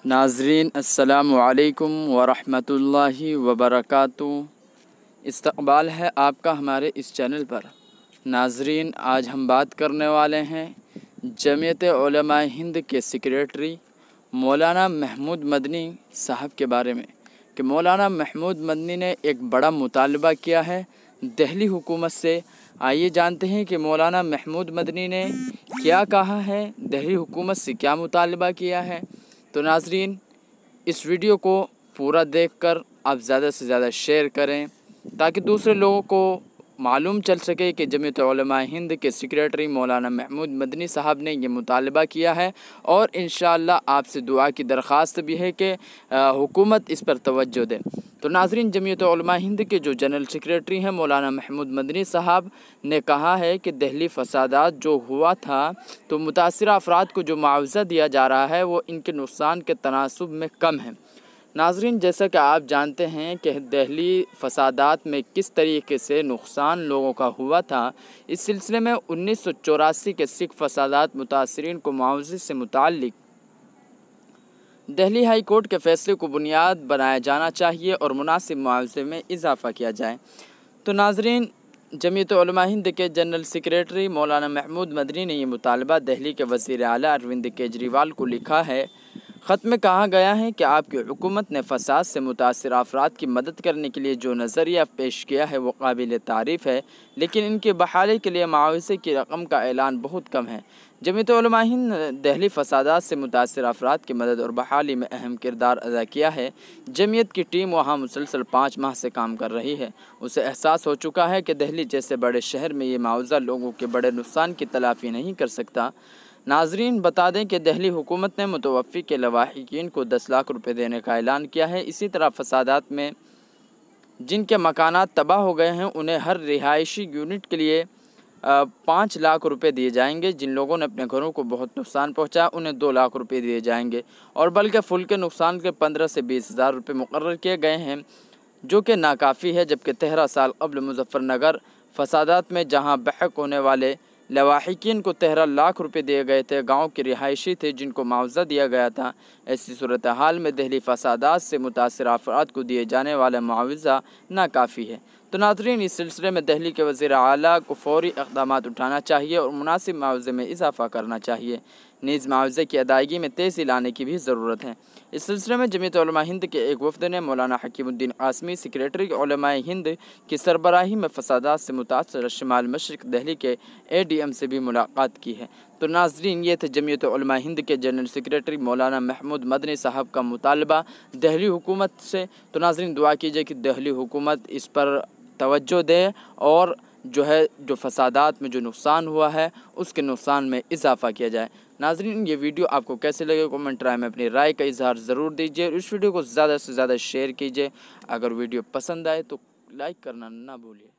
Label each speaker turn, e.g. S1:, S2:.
S1: नाज़रीन अस्सलामु अलैकुम वरहमतुल्लाहि वबरकातुहू। इस्तक़बाल है आपका हमारे इस चैनल पर। नाज़रीन आज हम बात करने वाले हैं जमीयत उलमा हिंद के सेक्रेटरी मौलाना महमूद मदनी साहब के बारे में कि मौलाना महमूद मदनी ने एक बड़ा मुतालबा किया है दिल्ली हुकूमत से। आइए जानते हैं कि मौलाना महमूद मदनी ने क्या कहा है, दिल्ली हुकूमत से क्या मुतालबा किया है। तो नाज़रीन इस वीडियो को पूरा देखकर आप ज़्यादा से ज़्यादा शेयर करें ताकि दूसरे लोगों को मालूम चल सके कि जमीयत उलमा हिंद के सेक्रेटरी मौलाना महमूद मदनी साहब ने ये मुतालबा किया है। और इंशाअल्लाह आपसे दुआ की दरख्वास्त भी है कि हुकूमत इस पर तवज्जो दे। तो नाज़रीन जमीयत उलमा हिंद के जो जनरल सेक्रेटरी हैं मौलाना महमूद मदनी साहब ने कहा है कि दिल्ली फसादात जो हुआ था तो मुतासिर अफराद को जो मुआवजा दिया जा रहा है वो इनके नुकसान के तनासुब में कम है। नाज़रीन जैसा कि आप जानते हैं कि दिल्ली फसादात में किस तरीके से नुकसान लोगों का हुआ था। इस सिलसिले में 1984 के सिख फसादात मुतासरीन को मुआवजे से मुताल्लिक दिल्ली हाई कोर्ट के फैसले को बुनियाद बनाया जाना चाहिए और मुनासिब मुआवजे में इजाफ़ा किया जाए। तो नाज़रीन जमीयत उलमा हिंद के जनरल सेक्रेटरी मौलाना महमूद मदनी ने यह मुतालबा दिल्ली के वज़ीर आला अरविंद केजरीवाल को लिखा है। ख़त में कहा गया है कि आपकी हुकूमत ने फ़साद से मुतासिर अफराद की मदद करने के लिए जो नज़रिया पेश किया है वो काबिल तारीफ़ है, लेकिन इनकी बहाली के लिए मुआवजे की रकम का ऐलान बहुत कम है। जमीयत उलमा हिंद दिल्ली फसादात से मुतासिर अफराद की मदद और बहाली में अहम किरदार अदा किया है। जमीयत की टीम वहाँ मुसलसल 5 माह से काम कर रही है। उसे एहसास हो चुका है कि दिल्ली जैसे बड़े शहर में ये मुआवजा लोगों के बड़े नुकसान की तलाफ़ी नहीं कर सकता। नाज़रीन बता दें कि दिल्ली हुकूमत ने मुतवफ़ी के लवाहिकीन को 10 लाख रुपये देने का ऐलान किया है। इसी तरह फसादात में जिनके मकानात तबाह हो गए हैं उन्हें हर रिहायशी यूनिट के लिए 5 लाख रुपए दिए जाएंगे। जिन लोगों ने अपने घरों को बहुत नुकसान पहुंचा उन्हें 2 लाख रुपए दिए जाएंगे और बल्कि फुल के नुकसान के 15 से 20 हज़ार रुपये मुकर्रर किए गए हैं, जो कि नाकाफ़ी है। जबकि 13 साल कबल मुजफ्फरनगर फसादात में जहां बहक होने वाले लवाहिकीन को 13 लाख रुपए दिए गए थे, गाँव के रिहायशी थे जिनको मुआवजा दिया गया था। ऐसी सूरत हाल में दिल्ली फसादात से मुतासिर अफराद को दिए जाने वाला मुआवजा नाकाफ़ी है। तो नाज़रीन इस सिलसिले में दिल्ली के वज़ीर आला को फ़ौरी इक़दामात उठाना चाहिए और मुनासिब मुआवजे में इजाफ़ा करना चाहिए। नीज़ मुआवजे की अदायगी में तेज़ी लाने की भी ज़रूरत है। इस सिलसिले में जमीयत उलमा हिंद के एक वफ़द ने मौलाना हकीमुद्दीन क़ासमी सेक्रेटरी उलमा हिंद की सरबराही में फसादात से मुतासर शमाल मशरिक़ दिल्ली के ADM से भी मुलाकात की है। तो नाज़रीन ये थे जमीयत उलमा हिंद के जनरल सेक्रेटरी मौलाना महमूद मदनी साहब का मुतालबा दिल्ली हुकूमत से। तो नाज़रीन दुआ कीजिए कि दिल्ली हुकूमत इस पर तवज्जो दे और जो फसादात में जो नुकसान हुआ है उसके नुकसान में इजाफ़ा किया जाए। नाज़रीन ये वीडियो आपको कैसे लगे कमेंट राय में अपनी राय का इजहार ज़रूर दीजिए और इस वीडियो को ज़्यादा से ज़्यादा शेयर कीजिए। अगर वीडियो पसंद आए तो लाइक करना ना भूलिए।